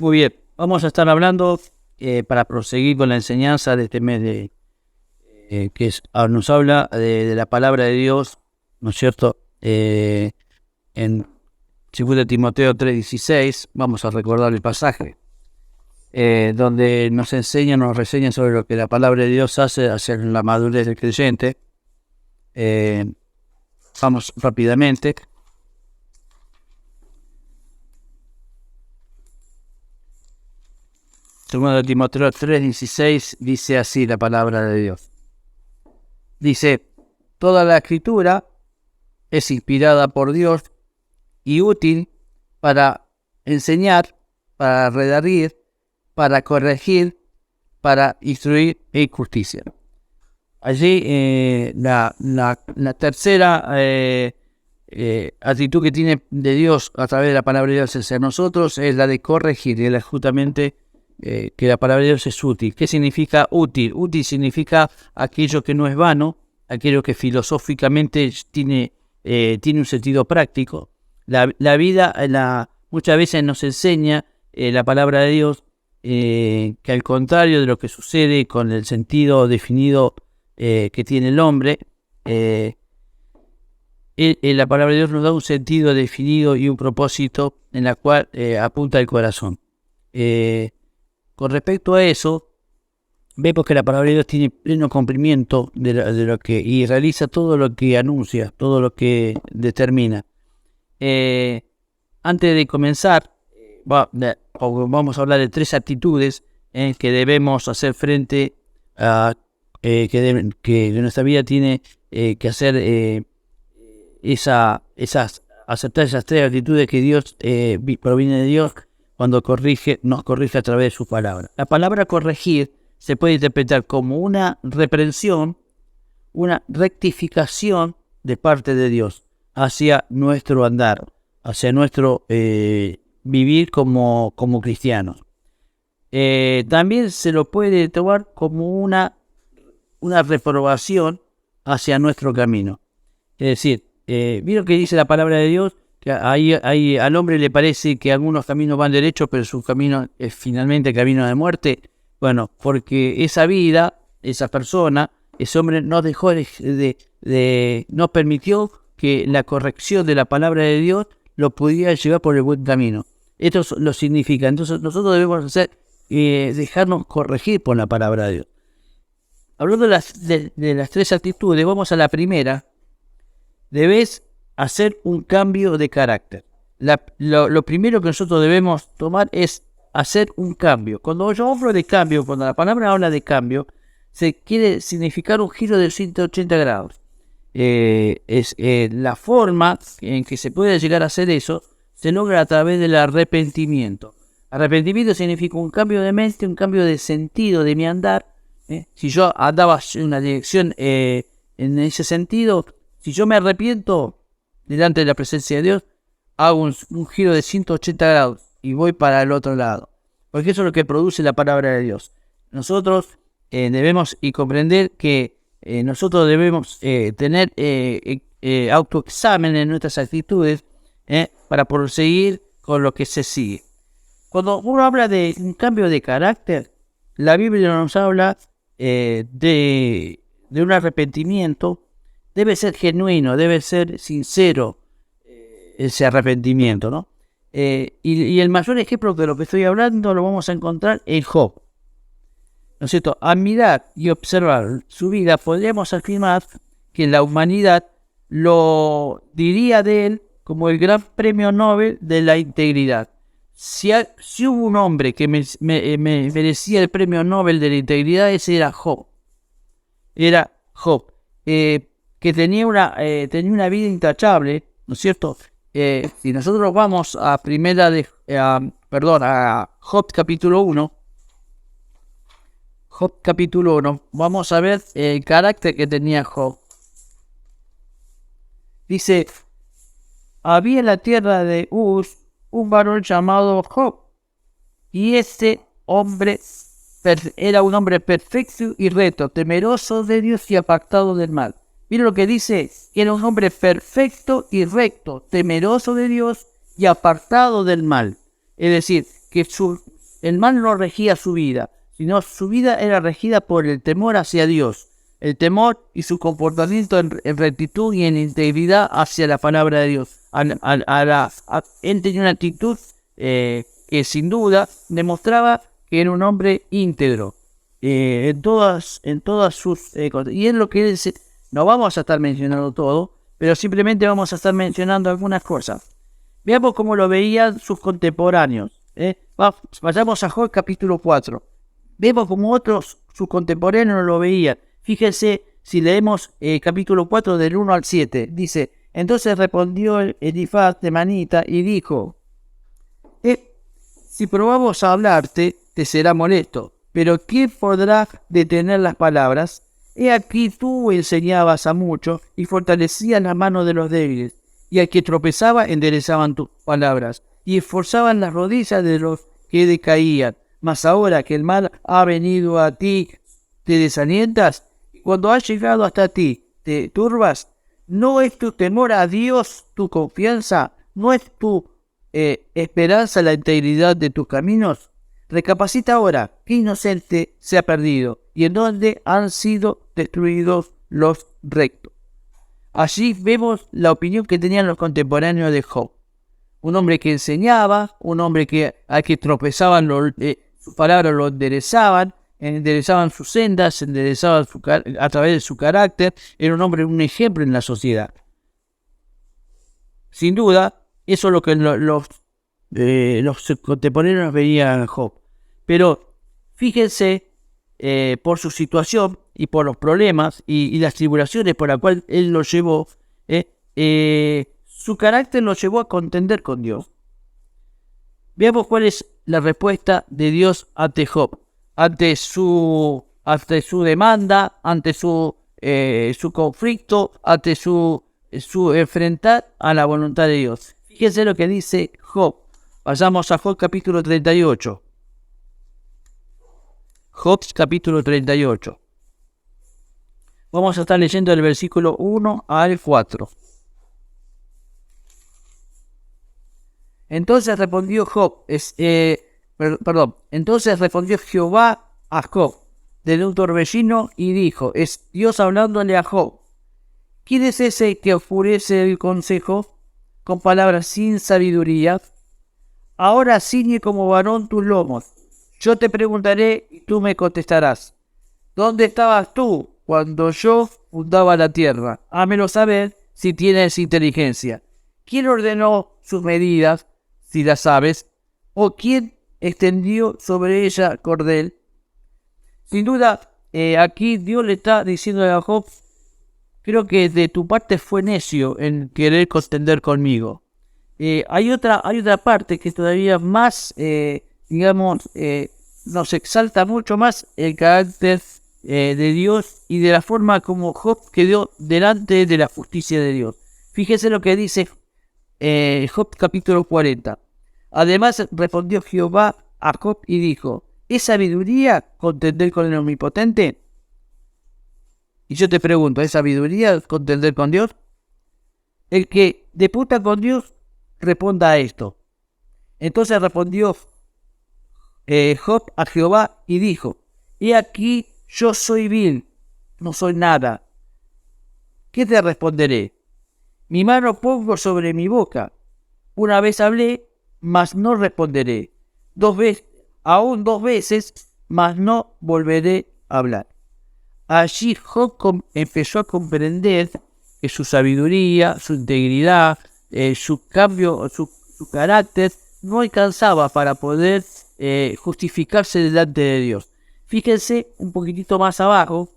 Muy bien, vamos a estar hablando para proseguir con la enseñanza de este mes nos habla de la palabra de Dios, ¿no es cierto? En 2 Timoteo 3:16, vamos a recordar el pasaje, donde nos reseña sobre lo que la palabra de Dios hace hacia la madurez del creyente. Vamos rápidamente. 2 Timoteo 3:16 dice así la palabra de Dios. Dice: toda la escritura es inspirada por Dios y útil para enseñar, para redarguir, para corregir, para instruir en justicia. Allí la tercera actitud que tiene de Dios a través de la palabra de Dios hacia nosotros es la de corregir, y es justamente que la palabra de Dios es útil. ¿Qué significa útil? Útil significa aquello que no es vano, aquello que filosóficamente tiene un sentido práctico. La vida muchas veces nos enseña la palabra de Dios que al contrario de lo que sucede con el sentido definido que tiene el hombre, la palabra de Dios nos da un sentido definido y un propósito en la cual apunta el corazón. Con respecto a eso, vemos que la palabra de Dios tiene pleno cumplimiento de lo que, y realiza todo lo que anuncia, todo lo que determina. Antes de comenzar, vamos a hablar de 3 actitudes que debemos hacer frente a que nuestra vida tiene que hacer aceptar esas 3 actitudes que Dios proviene de Dios cuando nos corrige a través de su palabra. La palabra corregir se puede interpretar como una reprensión, una rectificación de parte de Dios hacia nuestro andar, hacia nuestro vivir como cristianos. También se lo puede tomar como una reprobación hacia nuestro camino. Es decir, ¿vieron que dice la palabra de Dios? Que al hombre le parece que algunos caminos van derechos, pero su camino es finalmente camino de muerte. Bueno, porque esa vida, esa persona, ese hombre no dejó no permitió que la corrección de la palabra de Dios lo pudiera llevar por el buen camino. Esto lo significa. Entonces nosotros debemos dejarnos corregir por la palabra de Dios. Hablando de las 3 actitudes, vamos a la primera. Debes hacer un cambio de carácter. Lo primero que nosotros debemos tomar es hacer un cambio. Cuando yo hablo de cambio, cuando la palabra habla de cambio, se quiere significar un giro de 180 grados. La forma en que se puede llegar a hacer eso se logra a través del arrepentimiento. Arrepentimiento significa un cambio de mente, un cambio de sentido de mi andar. Si yo andaba en una dirección en ese sentido, si yo me arrepiento delante de la presencia de Dios, hago un giro de 180 grados y voy para el otro lado. Porque eso es lo que produce la palabra de Dios. Nosotros debemos comprender que nosotros debemos tener autoexamen en nuestras actitudes para proseguir con lo que se sigue. Cuando uno habla de un cambio de carácter, la Biblia nos habla de un arrepentimiento. Debe ser genuino, debe ser sincero ese arrepentimiento, ¿no? Y el mayor ejemplo de lo que estoy hablando lo vamos a encontrar en Job, ¿no es cierto? Al mirar y observar su vida, podríamos afirmar que la humanidad lo diría de él como el gran premio Nobel de la integridad. Si hubo un hombre que merecía el premio Nobel de la integridad, ese era Job. Era Job. Que tenía una vida intachable, ¿no es cierto? Si nosotros vamos a Job capítulo 1, vamos a ver el carácter que tenía Job. Dice: había en la tierra de Uz un varón llamado Job, y este hombre era un hombre perfecto y recto, temeroso de Dios y apartado del mal. Mira lo que dice: era un hombre perfecto y recto, temeroso de Dios y apartado del mal. Es decir, que el mal no regía su vida, sino su vida era regida por el temor hacia Dios, el temor y su comportamiento en rectitud y en integridad hacia la palabra de Dios. Él tenía una actitud que sin duda demostraba que era un hombre íntegro en todas sus cosas. Y es lo que no vamos a estar mencionando todo, pero simplemente vamos a estar mencionando algunas cosas. Veamos cómo lo veían sus contemporáneos. Vayamos a Job capítulo 4. Vemos cómo sus contemporáneos lo veían. Fíjense si leemos capítulo 4 del 1 al 7. Dice: entonces respondió Elifaz de Manita y dijo: si probamos a hablarte, te será molesto, pero ¿quién podrá detener las palabras? He aquí tú enseñabas a muchos y fortalecías la mano de los débiles, y al que tropezaba enderezaban tus palabras, y esforzaban las rodillas de los que decaían. Mas ahora que el mal ha venido a ti, te desalientas, y cuando ha llegado hasta ti, te turbas. ¿No es tu temor a Dios tu confianza? ¿No es tu esperanza la integridad de tus caminos? Recapacita ahora, ¿qué inocente se ha perdido? ¿Y en dónde han sido destruidos los rectos? Allí vemos la opinión que tenían los contemporáneos de Job. Un hombre que enseñaba, un hombre al que tropezaban, sus palabras lo enderezaban sus sendas, enderezaban a través de su carácter. Era un hombre, un ejemplo en la sociedad. Sin duda, eso es lo que los contemporáneos veían a Job. Pero fíjense, por su situación y por los problemas y las tribulaciones por las cuales él lo llevó, su carácter lo llevó a contender con Dios. Veamos cuál es la respuesta de Dios ante Job, ante su demanda, ante su conflicto, ante su enfrentar a la voluntad de Dios. Fíjense lo que dice Job. Vayamos a Job capítulo 38. Job capítulo 38. Vamos a estar leyendo el versículo 1 al 4. Entonces respondió entonces respondió Jehová a Job desde un torbellino y dijo: es Dios hablándole a Job: ¿quién es ese que oscurece el consejo con palabras sin sabiduría? Ahora ciñe como varón tus lomos. Yo te preguntaré y tú me contestarás. ¿Dónde estabas tú cuando yo fundaba la tierra? Hámelo saber si tienes inteligencia. ¿Quién ordenó sus medidas, si las sabes? ¿O quién extendió sobre ella cordel? Sin duda, aquí Dios le está diciendo a Job: creo que de tu parte fue necio en querer contender conmigo. Hay otra parte que es todavía más, nos exalta mucho más el carácter de Dios y de la forma como Job quedó delante de la justicia de Dios. Fíjese lo que dice Job capítulo 40. Además respondió Jehová a Job y dijo: ¿es sabiduría contender con el Omnipotente? Y yo te pregunto, ¿es sabiduría contender con Dios? El que disputa con Dios, responda a esto. Entonces respondió Job a Jehová y dijo: he aquí, yo soy vil, no soy nada. ¿Qué te responderé? Mi mano pongo sobre mi boca. Una vez hablé, mas no responderé. Aún dos veces, mas no volveré a hablar. Allí Job empezó a comprender que su sabiduría, su integridad, su carácter no alcanzaba para poder justificarse delante de Dios. Fíjense un poquitito más abajo,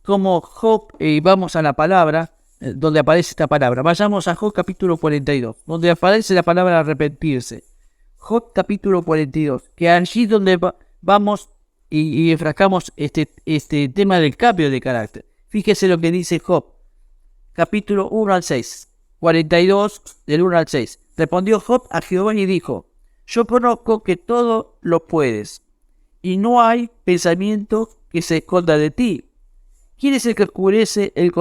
como Job, vamos a la palabra, donde aparece esta palabra. Vayamos a Job capítulo 42, donde aparece la palabra arrepentirse. Job capítulo 42, que allí donde vamos y enfrascamos este tema del cambio de carácter. Fíjese lo que dice Job, capítulo 1 al 6, 42 del 1 al 6. Respondió Job a Jehová y dijo: yo conozco que todo lo puedes, y no hay pensamiento que se esconda de ti. ¿Quién es el que oscurece el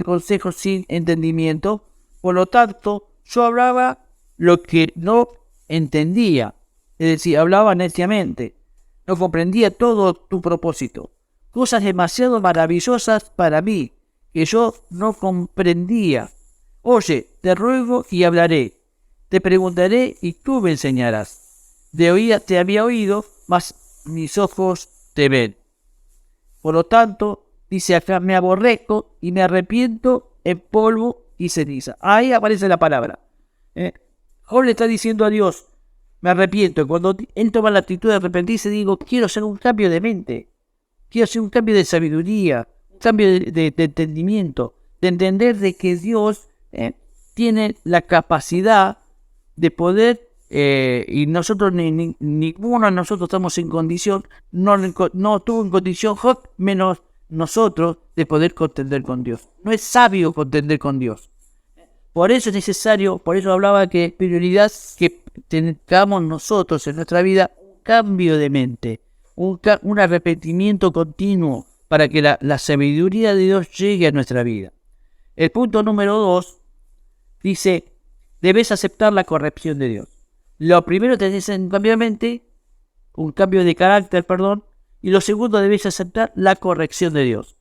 consejo sin entendimiento? Por lo tanto, yo hablaba lo que no entendía, Es decir, hablaba neciamente. No comprendía todo tu propósito. Cosas demasiado maravillosas para mí, que yo no comprendía. Oye, te ruego y hablaré. Te preguntaré y tú me enseñarás. De oídas te había oído, mas mis ojos te ven. Por lo tanto, dice acá, me aborrezco y me arrepiento en polvo y ceniza. Ahí aparece la palabra. Job le está diciendo a Dios, me arrepiento. Cuando él toma la actitud de arrepentirse, digo, quiero hacer un cambio de mente. Quiero hacer un cambio de sabiduría, un cambio de entendimiento, de entender de que Dios tiene la capacidad de poder, y nosotros, ninguno de nosotros estamos en condición, no tuvo en condición Job, menos nosotros, de poder contender con Dios. No es sabio contender con Dios. Por eso es necesario, por eso hablaba que es prioridad que tengamos nosotros en nuestra vida un cambio de mente, un arrepentimiento continuo para que la sabiduría de Dios llegue a nuestra vida. El punto número 2 dice, debes aceptar la corrección de Dios. Lo primero te dice un cambio de mente, un cambio de carácter, perdón, y lo segundo debes aceptar la corrección de Dios.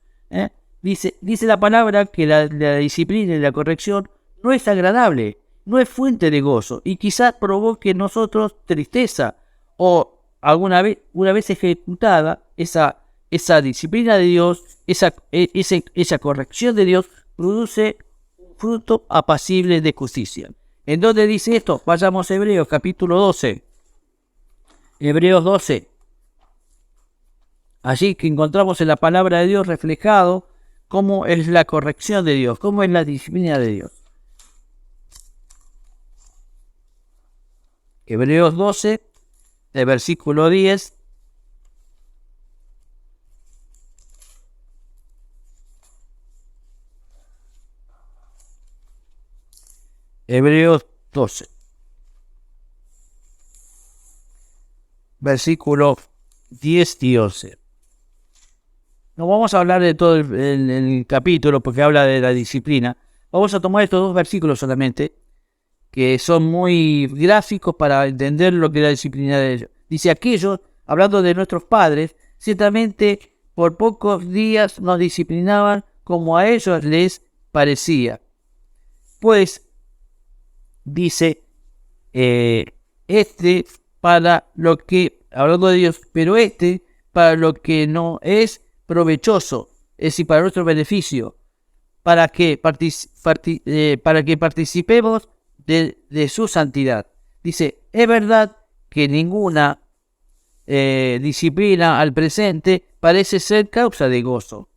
Dice la palabra que la disciplina y la corrección no es agradable, no es fuente de gozo y quizás provoque en nosotros tristeza o una vez ejecutada esa disciplina de Dios, esa corrección de Dios produce un fruto apacible de justicia. ¿En dónde dice esto? Vayamos a Hebreos capítulo 12. Hebreos 12. Allí que encontramos en la palabra de Dios reflejado cómo es la corrección de Dios, cómo es la disciplina de Dios. Hebreos 12, del versículo 10. Hebreos 12, versículo 10 y 11. No vamos a hablar de todo el capítulo porque habla de la disciplina. Vamos a tomar estos dos versículos solamente, que son muy gráficos para entender lo que es la disciplina de ellos. Dice, aquellos, hablando de nuestros padres, ciertamente por pocos días nos disciplinaban como a ellos les parecía. Pues, dice, para lo que, hablando de Dios, pero para lo que no es provechoso, es decir, para nuestro beneficio, para que participemos de su santidad. Dice, es verdad que ninguna disciplina al presente parece ser causa de gozo,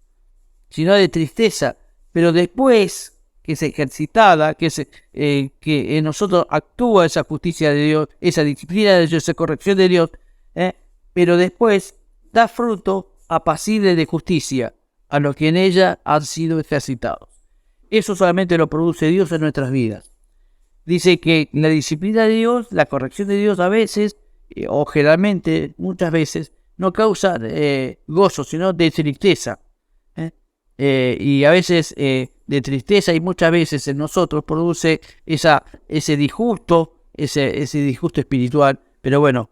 sino de tristeza, pero después que es ejercitada, que en nosotros actúa esa justicia de Dios, esa disciplina de Dios, esa corrección de Dios, pero después da fruto apacible de justicia a los que en ella han sido ejercitados. Eso solamente lo produce Dios en nuestras vidas. Dice que la disciplina de Dios, la corrección de Dios a veces, o generalmente, muchas veces, no causa gozo, sino de tristeza. Y a veces de tristeza y muchas veces en nosotros produce ese disgusto espiritual. Pero bueno,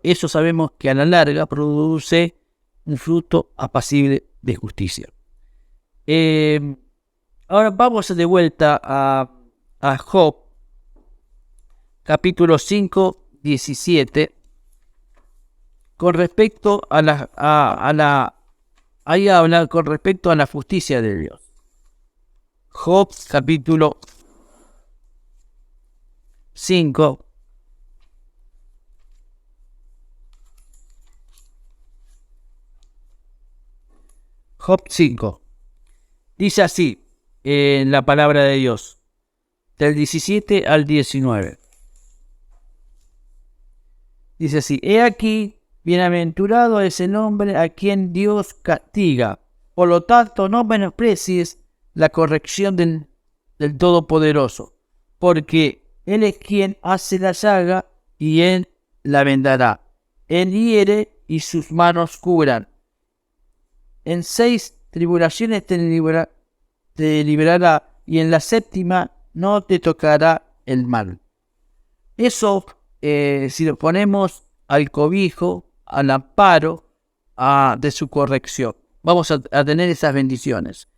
eso sabemos que a la larga produce un fruto apacible de justicia. Ahora vamos de vuelta a Job, capítulo 5, 17, con respecto ahí habla con respecto a la justicia de Dios. Job, capítulo 5, Job 5, dice así en la palabra de Dios, del 17 al 19. Dice así, he aquí, bienaventurado es el hombre a quien Dios castiga. Por lo tanto, no menosprecies la corrección del Todopoderoso, porque Él es quien hace la llaga y Él la vendará. Él hiere y sus manos curan. En 6 tribulaciones te liberará y en la 7ª no te tocará el mal. Eso si lo ponemos al cobijo, al amparo de su corrección. Vamos a tener esas bendiciones.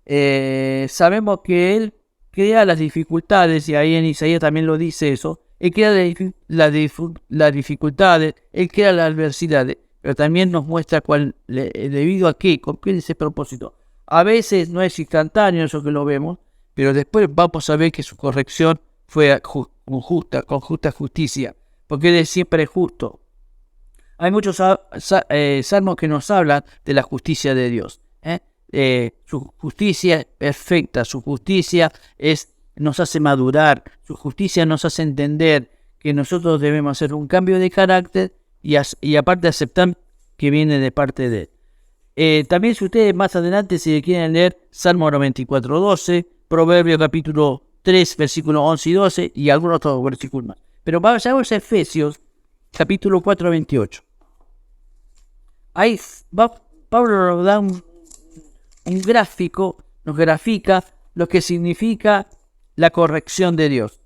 Sabemos que Él crea las dificultades, y ahí en Isaías también lo dice eso. Él crea las dificultades, Él crea las adversidades, pero también nos muestra debido a qué, con qué es ese propósito. A veces no es instantáneo eso que lo vemos, pero después vamos a ver que su corrección fue con justa justicia, porque Él es siempre justo. Hay muchos salmos que nos hablan de la justicia de Dios. Su justicia es perfecta, su justicia nos hace madurar, su justicia nos hace entender que nosotros debemos hacer un cambio de carácter y aparte aceptar que viene de parte de Él. También si ustedes más adelante si quieren leer Salmo 94:12, Proverbios capítulo 3, versículos 11 y 12 y algunos otros versículos más. Pero vayamos a Efesios capítulo 4:28. Ahí Pablo nos da un gráfico, nos grafica lo que significa la corrección de Dios.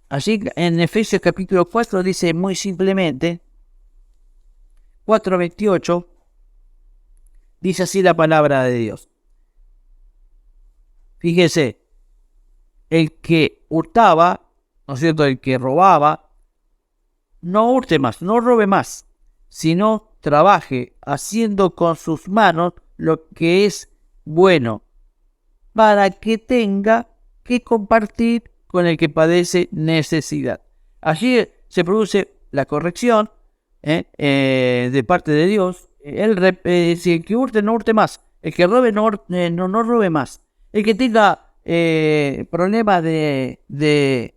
Allí en Efesios capítulo 4 dice muy simplemente, 4:28, dice así la palabra de Dios. Fíjese, el que hurtaba, ¿no es cierto?, el que robaba, no hurte más, no robe más, sino trabaje haciendo con sus manos lo que es bueno, para que tenga que compartir con el que padece necesidad. Allí se produce la corrección de parte de Dios. Si el que hurte, no hurte más. El que robe, no robe más. El que tenga problemas de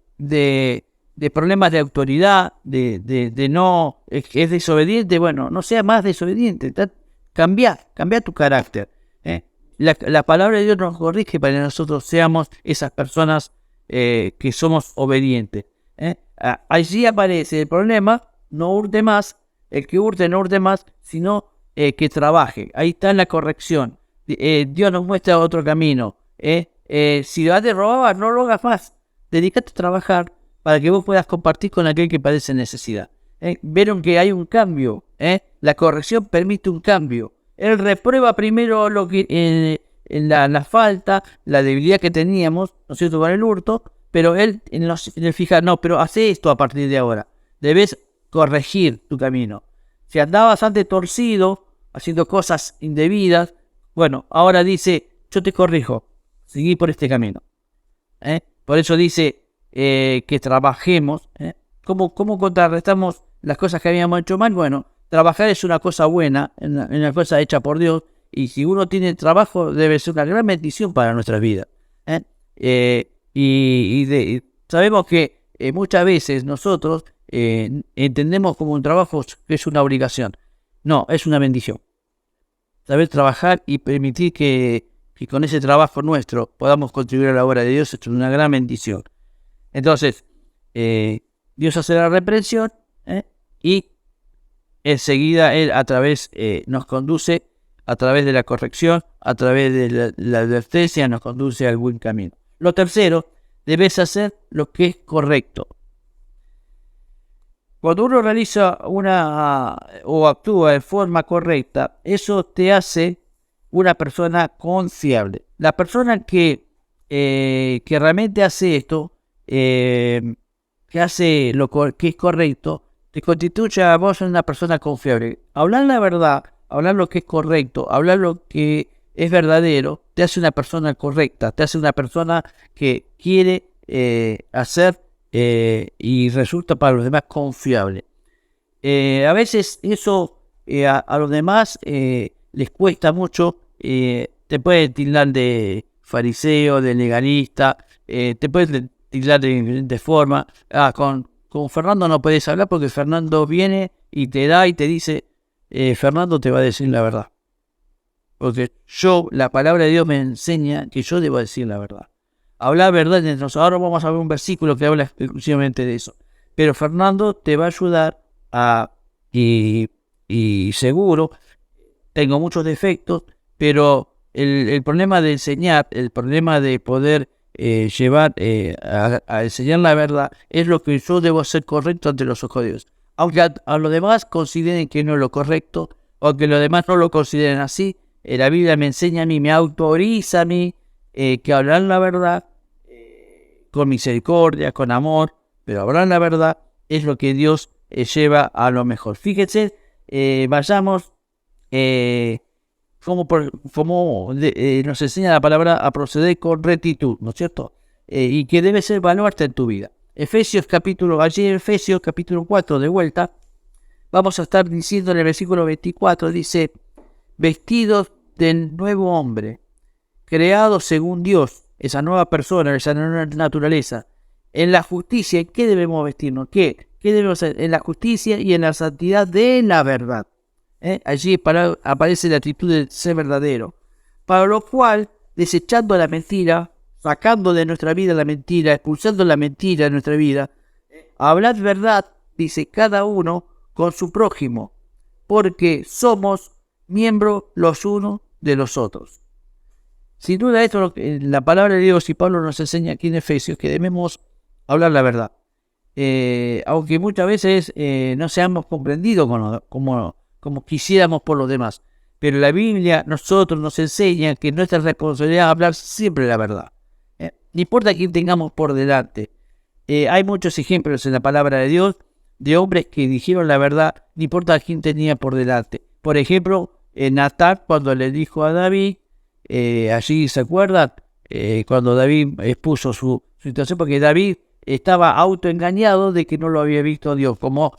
problemas de autoridad, es desobediente, bueno, no sea más desobediente. Cambia tu carácter. La palabra de Dios nos corrige para que nosotros seamos esas personas que somos obedientes. Allí aparece el problema, no hurte más, el que hurte no hurte más, sino que trabaje. Ahí está la corrección. Dios nos muestra otro camino. Si vas de robar, no lo hagas más. Dedícate a trabajar para que vos puedas compartir con aquel que padece necesidad. Vieron que hay un cambio. La corrección permite un cambio. Él reprueba primero lo que la falta, la debilidad que teníamos, ¿no es cierto?, con el hurto, pero él fija, no, pero hace esto a partir de ahora. Debes corregir tu camino. Si andabas antes torcido, haciendo cosas indebidas, bueno, ahora dice, yo te corrijo, seguí por este camino. Por eso dice que trabajemos. ¿Cómo contrarrestamos las cosas que habíamos hecho mal? Bueno, trabajar es una cosa buena, una cosa hecha por Dios, y si uno tiene trabajo debe ser una gran bendición para nuestras vidas. Sabemos que muchas veces nosotros entendemos como un trabajo que es una obligación. No, es una bendición. Saber trabajar y permitir que con ese trabajo nuestro podamos contribuir a la obra de Dios es una gran bendición. Entonces, Dios hace la reprensión y enseguida Él nos conduce a través de la corrección, a través de la advertencia, nos conduce al buen camino. Lo tercero, debes hacer lo que es correcto. Cuando uno realiza o actúa de forma correcta, eso te hace una persona confiable. La persona que realmente hace esto, que hace lo que es correcto, te constituye a vos una persona confiable. Hablar la verdad, hablar lo que es correcto, hablar lo que es verdadero, te hace una persona correcta, te hace una persona que quiere hacer y resulta para los demás confiable. A veces eso a los demás les cuesta mucho, te pueden tildar de fariseo, de legalista, te pueden tildar de diferentes formas. Con Fernando no puedes hablar porque Fernando viene y te da y te dice, Fernando te va a decir la verdad. Porque la palabra de Dios me enseña que yo debo decir la verdad. Hablar verdad entre nosotros. Ahora vamos a ver un versículo que habla exclusivamente de eso. Pero Fernando te va a ayudar y seguro, tengo muchos defectos, pero el problema de enseñar, el problema de poder llevar a enseñar la verdad, es lo que yo debo hacer correcto ante los ojos de Dios. Aunque a los demás consideren que no es lo correcto, o que los demás no lo consideren así, la Biblia me enseña a mí, me autoriza a mí que hablar la verdad con misericordia, con amor, pero hablar la verdad es lo que Dios lleva a lo mejor. Fíjense, vayamos como nos enseña la palabra a proceder con rectitud, ¿no es cierto? Y que debe ser baluarte en tu vida. Efesios capítulo 4 de vuelta, vamos a estar diciendo en el versículo 24, dice, vestidos del nuevo hombre, creado según Dios, esa nueva persona, esa nueva naturaleza, en la justicia. ¿En qué debemos vestirnos? ¿Qué debemos hacer? En la justicia y en la santidad de la verdad. Allí aparece la actitud de ser verdadero. Para lo cual, desechando la mentira, sacando de nuestra vida la mentira, expulsando la mentira de nuestra vida, hablad verdad, dice cada uno, con su prójimo, porque somos miembros los unos de los otros. Sin duda esto es lo que la palabra de Dios y Pablo nos enseña aquí en Efesios, que debemos hablar la verdad. Aunque muchas veces no seamos comprendidos como quisiéramos por los demás. Pero la Biblia nosotros nos enseña que nuestra responsabilidad es hablar siempre la verdad. No importa quién tengamos por delante. Hay muchos ejemplos en la palabra de Dios de hombres que dijeron la verdad, no importa quién tenía por delante. Por ejemplo, Natán, cuando le dijo a David, allí se acuerdan, cuando David expuso su situación, porque David estaba autoengañado de que no lo había visto Dios, como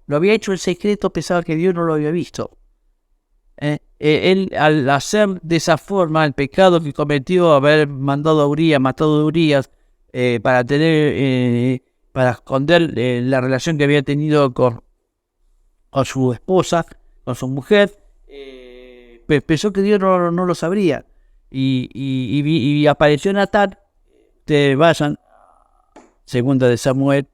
lo había hecho en secreto, pensaba que Dios no lo había visto. Él, al hacer de esa forma el pecado que cometió, haber matado a Urías, para esconder la relación que había tenido con su esposa, con su mujer, pensó que Dios no lo sabría. Y apareció Natán. Te vayan, segunda de Samuel,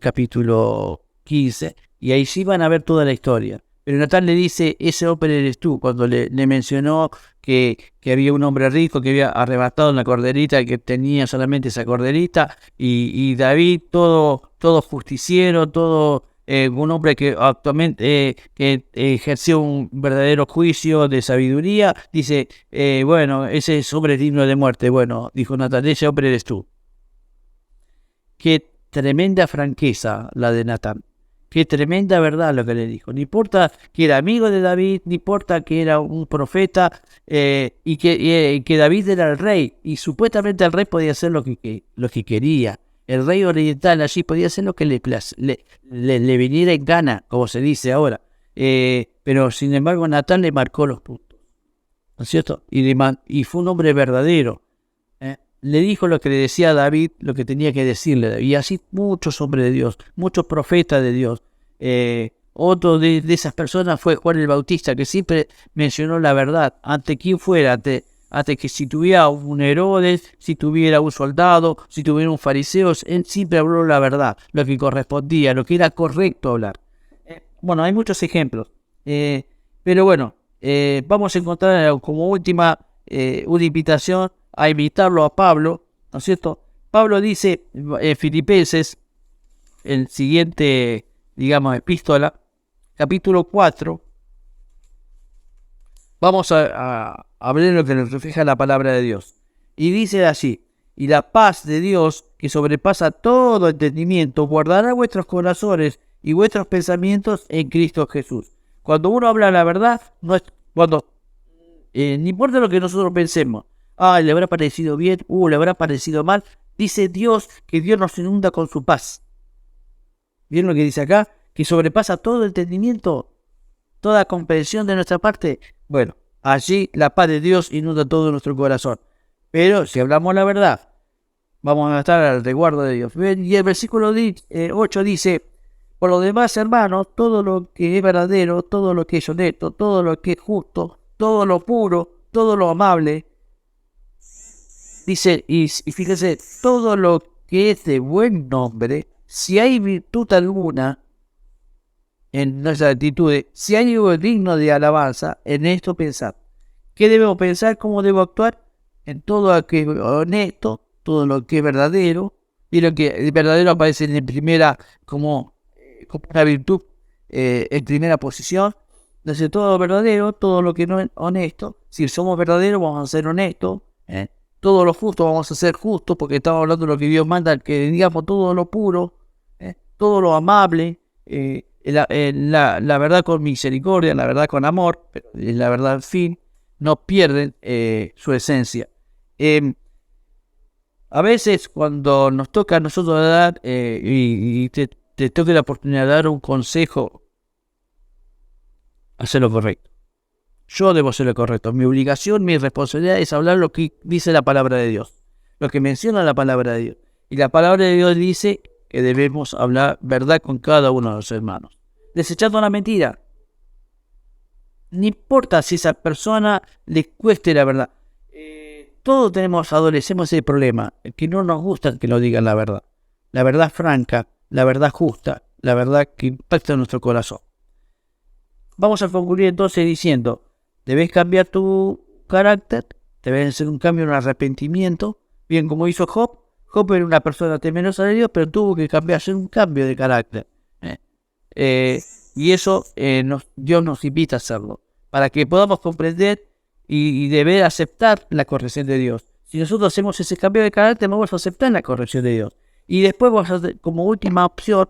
capítulo 15, y ahí sí van a ver toda la historia. Pero Natán le dice, ese hombre eres tú, cuando le mencionó que había un hombre rico que había arrebatado una corderita, que tenía solamente esa corderita, y David, todo justiciero, todo un hombre que actualmente ejerció un verdadero juicio de sabiduría, dice, bueno, ese hombre es digno de muerte. Bueno, dijo Natán, ese hombre eres tú. Qué tremenda franqueza la de Natán. Qué tremenda verdad lo que le dijo. No importa que era amigo de David, no importa que era un profeta, y que David era el rey. Y supuestamente el rey podía hacer lo que quería. El rey oriental allí podía hacer lo que le viniera en gana, como se dice ahora. Pero sin embargo Natán le marcó los puntos, ¿no es cierto? Y fue un hombre verdadero. Le dijo lo que le decía a David, lo que tenía que decirle a David. Y así muchos hombres de Dios, muchos profetas de Dios. Otro de esas personas fue Juan el Bautista, que siempre mencionó la verdad. Ante quien fuera, ante que si tuviera un Herodes, si tuviera un soldado, si tuviera un fariseo, él siempre habló la verdad, lo que correspondía, lo que era correcto hablar. Bueno, hay muchos ejemplos. Pero bueno, vamos a encontrar como última una invitación a invitarlo a Pablo, ¿no es cierto? Pablo dice en Filipenses, el siguiente, digamos, epístola, capítulo 4, vamos a ver lo que nos refleja la palabra de Dios. Y dice así, y la paz de Dios, que sobrepasa todo entendimiento, guardará vuestros corazones y vuestros pensamientos en Cristo Jesús. Cuando uno habla la verdad, no importa lo que nosotros pensemos, le habrá parecido bien, le habrá parecido mal. Dice Dios que Dios nos inunda con su paz. ¿Vieron lo que dice acá? Que sobrepasa todo entendimiento, toda comprensión de nuestra parte. Bueno, allí la paz de Dios inunda todo nuestro corazón. Pero si hablamos la verdad, vamos a estar al resguardo de Dios. Y el versículo 8 dice, por lo demás, hermanos, todo lo que es verdadero, todo lo que es honesto, todo lo que es justo, todo lo puro, todo lo amable, dice, y fíjese, todo lo que es de buen nombre, si hay virtud alguna en nuestras actitudes, si hay algo digno de alabanza, en esto pensad. ¿Qué debemos pensar? ¿Cómo debo actuar? en todo lo que es honesto, todo lo que es verdadero. Y lo que el verdadero aparece en primera como una virtud en primera posición. Entonces todo lo verdadero, todo lo que no es honesto, si somos verdaderos vamos a ser honestos, todo lo justo vamos a ser justos, porque estamos hablando de lo que Dios manda, que digamos todo lo puro, todo lo amable, la verdad con misericordia, la verdad con amor, pero la verdad al fin, no pierden su esencia. A veces cuando nos toca a nosotros dar, y te toque la oportunidad de dar un consejo, hacer lo correcto. Yo debo hacer lo correcto. Mi obligación, mi responsabilidad es hablar lo que dice la palabra de Dios, lo que menciona la palabra de Dios. Y la palabra de Dios dice que debemos hablar verdad con cada uno de los hermanos, desechando la mentira. No importa si a esa persona le cueste la verdad. Todos adolecemos ese problema, que no nos gusta que nos digan la verdad. La verdad franca, la verdad justa, la verdad que impacta en nuestro corazón. Vamos a concluir entonces diciendo, debes cambiar tu carácter, debes hacer un cambio, un arrepentimiento, bien como hizo Job. Job era una persona temerosa de Dios, pero tuvo que hacer un cambio de carácter. Y eso Dios nos invita a hacerlo, para que podamos comprender y deber aceptar la corrección de Dios. Si nosotros hacemos ese cambio de carácter, vamos a aceptar la corrección de Dios. Y después vamos a hacer, como última opción,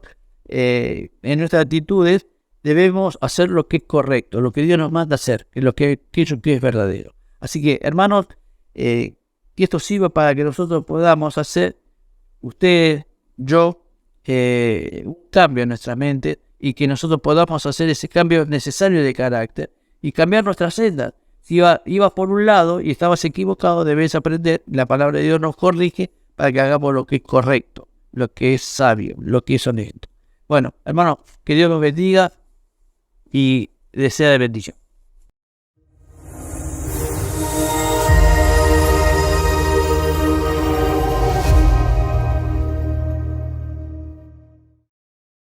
en nuestras actitudes, debemos hacer lo que es correcto, lo que Dios nos manda hacer, que es verdadero. Así que, hermanos, que esto sirva para que nosotros podamos hacer, usted, yo, un cambio en nuestra mente, y que nosotros podamos hacer ese cambio necesario de carácter y cambiar nuestras sendas. Si ibas por un lado y estabas equivocado, debes aprender. La palabra de Dios nos corrige para que hagamos lo que es correcto, lo que es sabio, lo que es honesto. Bueno, hermanos, que Dios los bendiga y desea de bendición.